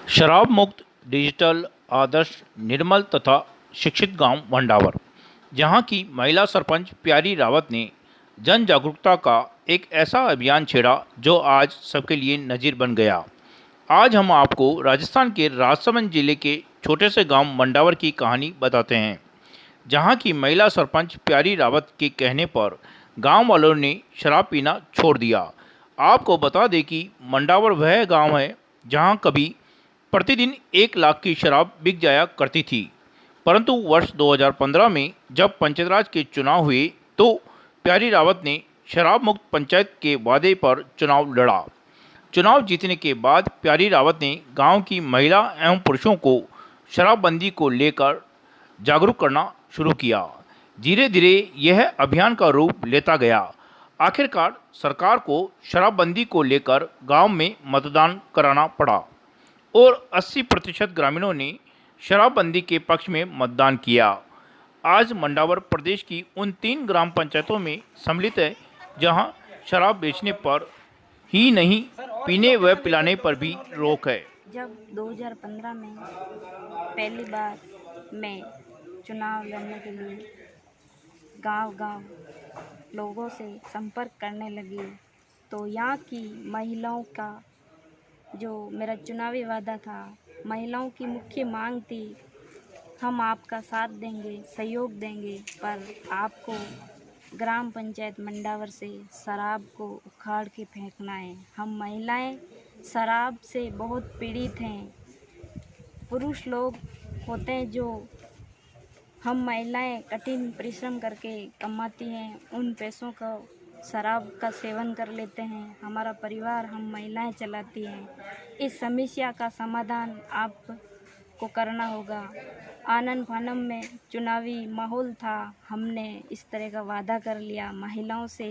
शराब मुक्त डिजिटल आदर्श निर्मल तथा शिक्षित गांव मंडावर। जहां की महिला सरपंच प्यारी रावत ने जन जागरूकता का एक ऐसा अभियान छेड़ा जो आज सबके लिए नज़ीर बन गया। आज हम आपको राजस्थान के राजसमंद जिले के छोटे से गांव मंडावर की कहानी बताते हैं, जहां की महिला सरपंच प्यारी रावत के कहने पर गांव वालों ने शराब पीना छोड़ दिया। आपको बता दें कि मंडावर वह गांव है जहां कभी प्रतिदिन 1 लाख की शराब बिक जाया करती थी, परंतु वर्ष 2015 में जब पंचायतराज के चुनाव हुए तो प्यारी रावत ने शराब मुक्त पंचायत के वादे पर चुनाव लड़ा। चुनाव जीतने के बाद प्यारी रावत ने गांव की महिला एवं पुरुषों को शराबबंदी को लेकर जागरूक करना शुरू किया। धीरे धीरे यह अभियान का रूप लेता गया। आखिरकार सरकार को शराबबंदी को लेकर गांव में मतदान कराना पड़ा और 80% ग्रामीणों ने शराबबंदी के पक्ष में मतदान किया। आज मंडावर प्रदेश की उन 3 ग्राम पंचायतों में सम्मिलित है जहां शराब बेचने पर ही नहीं, पीने व पिलाने पर भी रोक है। जब 2015 में पहली बार मैं चुनाव लड़ने के लिए गांव-गांव लोगों से संपर्क करने लगी, तो यहाँ की महिलाओं का जो मेरा चुनावी वादा था, महिलाओं की मुख्य मांग थी, हम आपका साथ देंगे, सहयोग देंगे, पर आपको ग्राम पंचायत मंडावर से शराब को उखाड़ के फेंकना है। हम महिलाएं शराब से बहुत पीड़ित हैं। पुरुष लोग होते हैं जो हम महिलाएं कठिन परिश्रम करके कमाती हैं, उन पैसों का शराब का सेवन कर लेते हैं। हमारा परिवार हम महिलाएं चलाती हैं। इस समस्या का समाधान आपको करना होगा। आनन फानन में चुनावी माहौल था, हमने इस तरह का वादा कर लिया महिलाओं से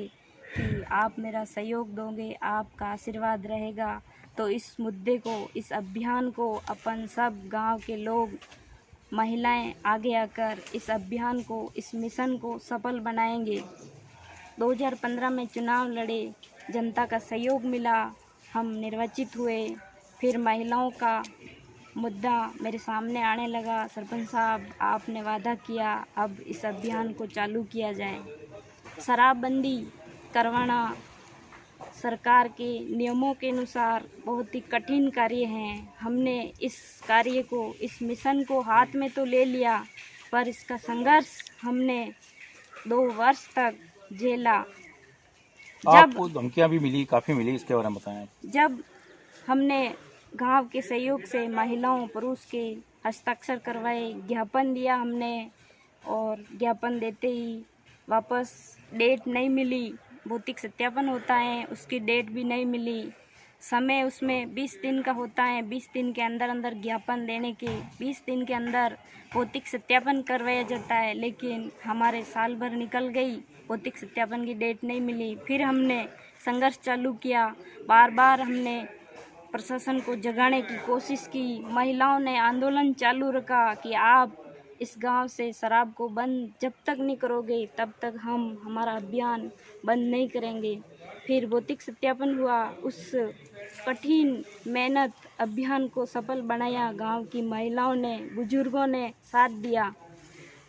कि आप मेरा सहयोग दोगे, आपका आशीर्वाद रहेगा, तो इस मुद्दे को, इस अभियान को अपन सब गांव के लोग, महिलाएं आगे आकर इस अभियान को, इस मिशन को सफल बनाएंगे। 2015 में चुनाव लड़े, जनता का सहयोग मिला, हम निर्वाचित हुए। फिर महिलाओं का मुद्दा मेरे सामने आने लगा, सरपंच साहब आपने वादा किया, अब इस अभियान को चालू किया जाए। शराबबंदी करवाना सरकार के नियमों के अनुसार बहुत ही कठिन कार्य है। हमने इस कार्य को, इस मिशन को हाथ में तो ले लिया, पर इसका संघर्ष हमने 2 वर्ष तक झेला। आपको धमकियां भी मिली, काफ़ी मिली, इसके बारे में बताएं। जब हमने गांव के सहयोग से महिलाओं पुरुष के हस्ताक्षर करवाए, ज्ञापन दिया हमने, और ज्ञापन देते ही वापस डेट नहीं मिली। भौतिक सत्यापन होता है, उसकी डेट भी नहीं मिली। समय उसमें 20 दिन का होता है, 20 दिन के अंदर अंदर ज्ञापन देने के, 20 दिन के अंदर भौतिक सत्यापन करवाया जाता है, लेकिन हमारे साल भर निकल गई, भौतिक सत्यापन की डेट नहीं मिली। फिर हमने संघर्ष चालू किया, बार बार हमने प्रशासन को जगाने की कोशिश की। महिलाओं ने आंदोलन चालू रखा कि आप इस गांव से शराब को बंद जब तक नहीं करोगे तब तक हम हमारा अभियान बंद नहीं करेंगे। फिर भौतिक सत्यापन हुआ, उस कठिन मेहनत अभियान को सफल बनाया। गांव की महिलाओं ने, बुजुर्गों ने साथ दिया।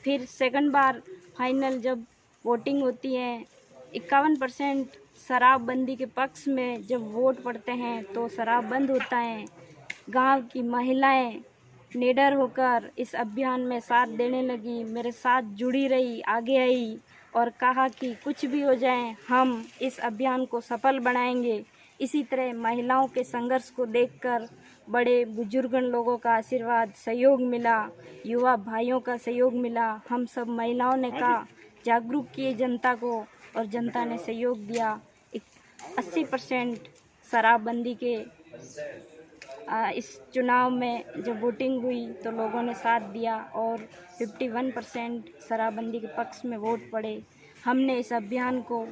फिर सेकंड बार फाइनल जब वोटिंग होती है, 51% शराबबंदी के पक्ष में जब वोट पड़ते हैं तो शराब बंद होता है। गांव की महिलाएं निडर होकर इस अभियान में साथ देने लगी, मेरे साथ जुड़ी रही, आगे आई और कहा कि कुछ भी हो जाए हम इस अभियान को सफल बनाएंगे। इसी तरह महिलाओं के संघर्ष को देखकर बड़े बुजुर्ग लोगों का आशीर्वाद, सहयोग मिला, युवा भाइयों का सहयोग मिला। हम सब महिलाओं ने कहा, जागरूक किए जनता को और जनता ने सहयोग दिया। 80% शराबबंदी के इस चुनाव में जब वोटिंग हुई तो लोगों ने साथ दिया और 51% शराबबंदी के पक्ष में वोट पड़े। हमने इस अभियान को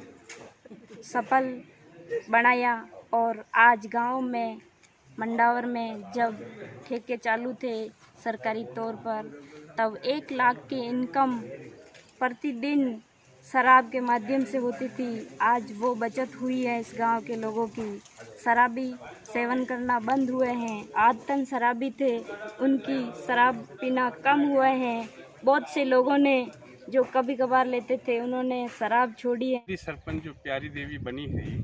सफल बनाया और आज गांव में, मंडावर में जब ठेके चालू थे सरकारी तौर पर, तब 1 लाख की इनकम प्रतिदिन शराब के माध्यम से होती थी, आज वो बचत हुई है इस गांव के लोगों की। शराबी सेवन करना बंद हुए हैं, आदतन शराबी थे, उनकी शराब पीना कम हुए हैं। बहुत से लोगों ने जो कभी कभार लेते थे उन्होंने शराब छोड़ी है। सरपंच जो प्यारी देवी बनी थी,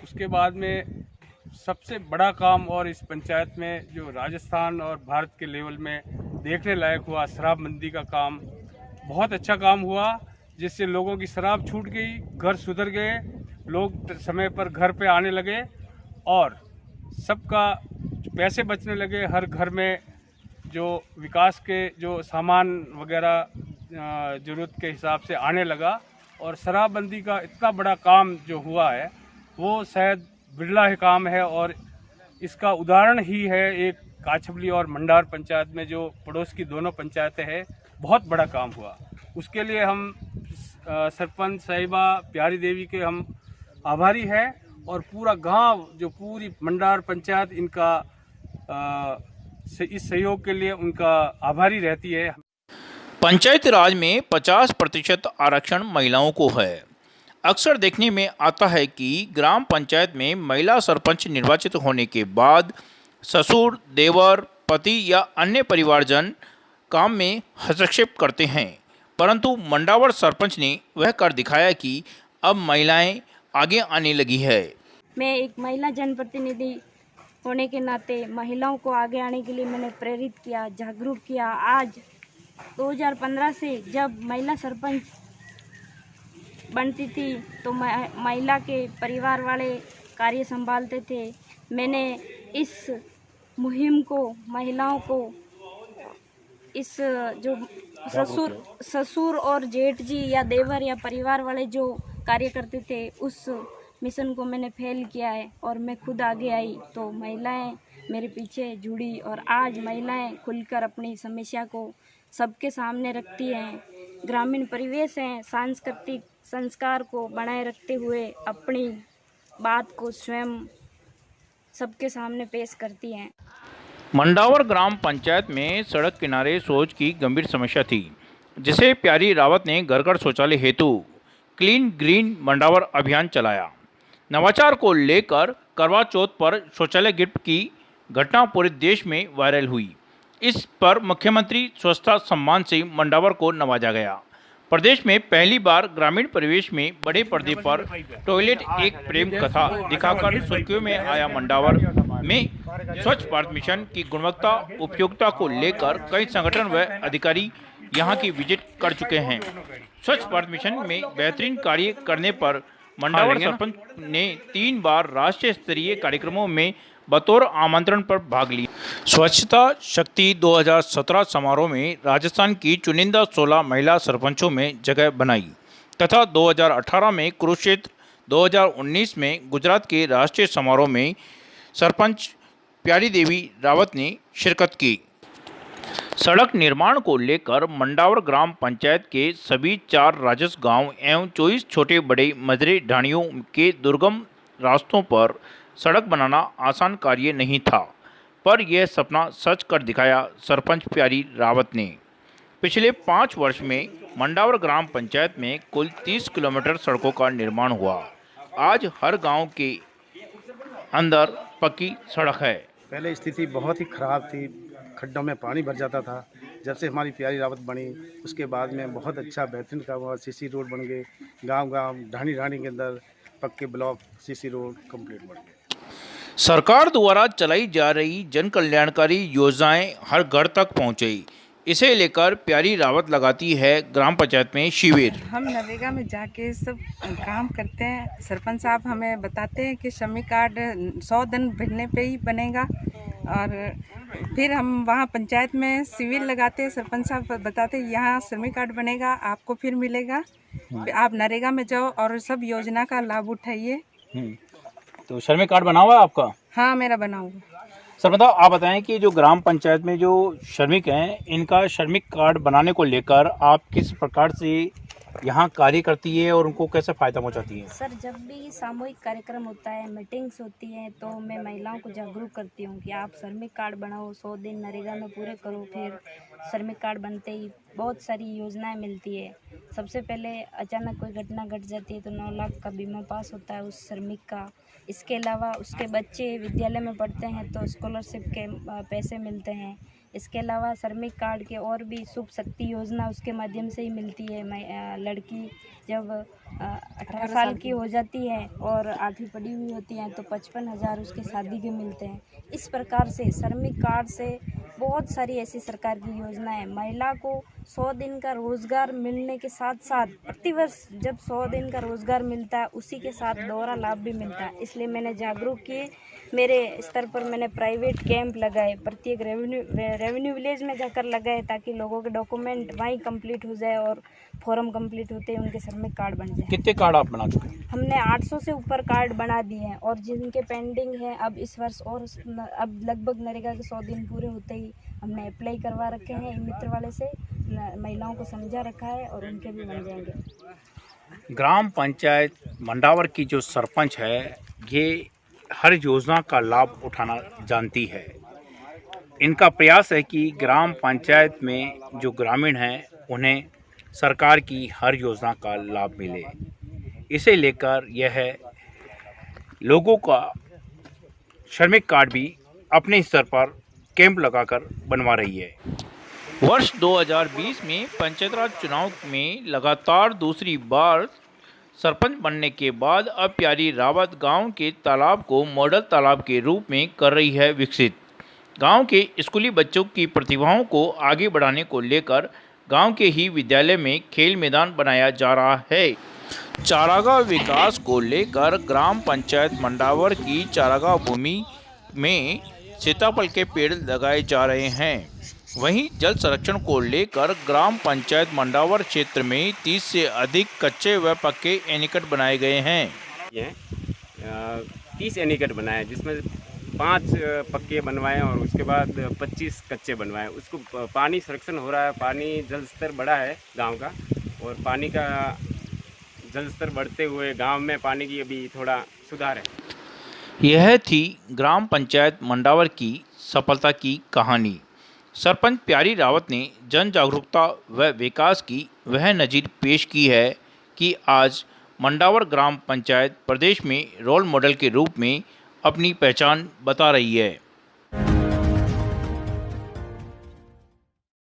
उसके बाद में सबसे बड़ा काम और इस पंचायत में जो राजस्थान और भारत के लेवल में देखने लायक हुआ, शराबबंदी का काम बहुत अच्छा काम हुआ, जिससे लोगों की शराब छूट गई, घर सुधर गए, लोग समय पर घर पे आने लगे और सबका पैसे बचने लगे। हर घर में जो विकास के जो सामान वगैरह ज़रूरत के हिसाब से आने लगा और शराबबंदी का इतना बड़ा काम जो हुआ है वो शायद बिरला ही काम है। और इसका उदाहरण ही है एक काछबली और मंडार पंचायत में जो पड़ोस की दोनों पंचायतें हैं, बहुत बड़ा काम हुआ। उसके लिए हम सरपंच साहिबा प्यारी देवी के हम आभारी हैं और पूरा गांव जो पूरी मंडार पंचायत इनका इस सहयोग के लिए उनका आभारी रहती है। पंचायती राज में 50% आरक्षण महिलाओं को है। अक्सर देखने में आता है कि ग्राम पंचायत में महिला सरपंच निर्वाचित होने के बाद ससुर, देवर, पति या अन्य परिवारजन काम में हस्तक्षेप करते हैं, परंतु मंडावर सरपंच ने वह कर दिखाया कि अब महिलाएं आगे आने लगी है। मैं एक महिला जनप्रतिनिधि होने के नाते महिलाओं को आगे आने के लिए मैंने प्रेरित किया, जागरूक किया। आज 2015 से जब महिला सरपंच बनती थी तो महिला के परिवार वाले कार्य संभालते थे। मैंने इस मुहिम को महिलाओं को इस जो ससुर और जेठ जी या देवर या परिवार वाले जो कार्य करते थे उस मिशन को मैंने फेल किया है और मैं खुद आगे आई तो महिलाएं मेरे पीछे जुड़ी और आज महिलाएं खुलकर अपनी समस्या को सबके सामने रखती हैं। ग्रामीण परिवेश है, सांस्कृतिक संस्कार को बनाए रखते हुए अपनी बात को स्वयं सबके सामने पेश करती हैं। मंडावर ग्राम पंचायत में सड़क किनारे शौच की गंभीर समस्या थी, जिसे प्यारी रावत ने घर घर शौचालय हेतु क्लीन ग्रीन मंडावर अभियान चलाया। नवाचार को लेकर करवा चौथ पर शौचालय गिफ्ट की घटना पूरे देश में वायरल हुई। इस पर मुख्यमंत्री स्वच्छता सम्मान से मंडावर को नवाजा गया। प्रदेश में पहली बार ग्रामीण परिवेश में बड़े पर्दे पर टॉयलेट एक प्रेम कथा दिखाकर सुर्खियों में आया मंडावर में स्वच्छ भारत मिशन की गुणवत्ता उपयोगिता को लेकर कई संगठन व अधिकारी यहां की विजिट कर चुके हैं। स्वच्छ भारत मिशन में बेहतरीन कार्य करने पर मंडावर सरपंच ने 3 बार राष्ट्रीय स्तरीय कार्यक्रमों में बतौर आमंत्रण पर भाग लिया। स्वच्छता शक्ति 2017 समारोह में राजस्थान की चुनिंदा 16 महिला सरपंचों में जगह बनाई तथा 2018 में कुरुक्षेत्र, 2019 में गुजरात के राष्ट्रीय समारोह में सरपंच प्यारी देवी रावत ने शिरकत की। सड़क निर्माण को लेकर मंडावर ग्राम पंचायत के सभी 4 राजस्व गांव एवं 24 छोटे बड़े मजरे ढाणियों के दुर्गम रास्तों पर सड़क बनाना आसान कार्य नहीं था, पर यह सपना सच कर दिखाया सरपंच प्यारी रावत ने। पिछले 5 वर्ष में मंडावर ग्राम पंचायत में कुल 30 किलोमीटर सड़कों का निर्माण हुआ। आज हर गांव के अंदर पक्की सड़क है। पहले स्थिति बहुत ही खराब थी, खड्डों में पानी भर जाता था। जब से हमारी प्यारी रावत बनी उसके बाद में बहुत अच्छा बेहतरीन काम हुआ। सीसी रोड बन गए, गांव-गांव ढाणी के अंदर पक्के ब्लॉक सीसी रोड कंप्लीट बन गए। सरकार द्वारा चलाई जा रही जन कल्याणकारी योजनाएं हर घर तक पहुंचे, इसे लेकर प्यारी रावत लगाती है ग्राम पंचायत में शिविर। हम नरेगा में जाके सब काम करते हैं। सरपंच साहब हमें बताते हैं कि श्रमिक कार्ड 100 दिन भरने पे ही बनेगा और फिर हम वहाँ पंचायत में शिविर लगाते हैं। सरपंच साहब बताते हैं यहाँ श्रमिक कार्ड बनेगा, आपको फिर मिलेगा, आप नरेगा में जाओ और सब योजना का लाभ उठाइए। तो श्रमिक कार्ड बना हुआ है आपका? हाँ, मेरा बना हुआ। सर बताओ, आप बताएं कि जो ग्राम पंचायत में जो श्रमिक हैं, इनका श्रमिक कार्ड बनाने को लेकर आप किस प्रकार से यहाँ कार्य करती है और उनको कैसे फ़ायदा पहुँचाती है? सर, जब भी सामूहिक कार्यक्रम होता है, मीटिंग्स होती हैं, तो मैं महिलाओं को जागरूक करती हूँ कि आप श्रमिक कार्ड बनाओ, 100 दिन नरेगा में पूरे करो। फिर श्रमिक कार्ड बनते ही बहुत सारी योजनाएं मिलती है। सबसे पहले अचानक कोई घटना घट जाती है तो 9 लाख का बीमा पास होता है उस श्रमिक का। इसके अलावा उसके बच्चे विद्यालय में पढ़ते हैं तो स्कॉलरशिप के पैसे मिलते हैं। इसके अलावा श्रमिक कार्ड के और भी शुभ शक्ति योजना उसके माध्यम से ही मिलती है। लड़की जब 18 साल की हो जाती है और 8वीं पढ़ी हुई होती हैं तो 55,000 उसके शादी के मिलते हैं। इस प्रकार से श्रमिक कार्ड से बहुत सारी ऐसी सरकार की योजनाएं, महिला को 100 दिन का रोजगार मिलने के साथ साथ प्रतिवर्ष जब 100 दिन का रोजगार मिलता है उसी के साथ दोहरा लाभ भी मिलता है। इसलिए मैंने जागरूक किए, मेरे स्तर पर मैंने प्राइवेट कैंप लगाए, प्रत्येक रेवेन्यू विलेज में जाकर लगाए ताकि लोगों के डॉक्यूमेंट वहीं कंप्लीट हो जाए और फॉर्म कंप्लीट होते ही उनके श्रमिक कार्ड बन जाए। कितने कार्ड आप बना चुके हैं? हमने 800 से ऊपर कार्ड बना दिए हैं और जिनके पेंडिंग हैं अब इस वर्ष और अब लगभग नरेगा के 100 दिन पूरे होते ही हमने अप्लाई करवा रखे हैं। मित्र वाले से महिलाओं को समझा रखा है और उनके भी बन जाएंगे। ग्राम पंचायत मंडावर की जो सरपंच है ये हर योजना का लाभ उठाना जानती है। इनका प्रयास है कि ग्राम पंचायत में जो ग्रामीण हैं उन्हें सरकार की हर योजना का लाभ मिले। इसे लेकर यह लोगों का श्रमिक कार्ड भी अपने स्तर पर कैंप लगाकर बनवा रही है। वर्ष 2020 में पंचायत राज चुनाव में लगातार दूसरी बार सरपंच बनने के बाद अब प्यारी रावत गांव के तालाब को मॉडल तालाब के रूप में कर रही है विकसित। गांव के स्कूली बच्चों की प्रतिभाओं को आगे बढ़ाने को लेकर गांव के ही विद्यालय में खेल मैदान बनाया जा रहा है। चारागाह विकास को लेकर ग्राम पंचायत मंडावर की चारागाह भूमि में सीताफल के पेड़ लगाए जा रहे हैं। वहीं जल संरक्षण को लेकर ग्राम पंचायत मंडावर क्षेत्र में 30 से अधिक कच्चे व पक्के एनीकट बनाए गए हैं। ये 30 एनीकट बनाए जिसमें 5 पक्के बनवाए और उसके बाद 25 कच्चे बनवाए। उसको पानी संरक्षण हो रहा है, पानी जल स्तर बढ़ा है गांव का और पानी का जल स्तर बढ़ते हुए गांव में पानी की अभी थोड़ा सुधार है। यह थी ग्राम पंचायत मंडावर की सफलता की कहानी। सरपंच प्यारी रावत ने जन जागरूकता व विकास की वह नज़ीर पेश की है कि आज मंडावर ग्राम पंचायत प्रदेश में रोल मॉडल के रूप में अपनी पहचान बता रही है।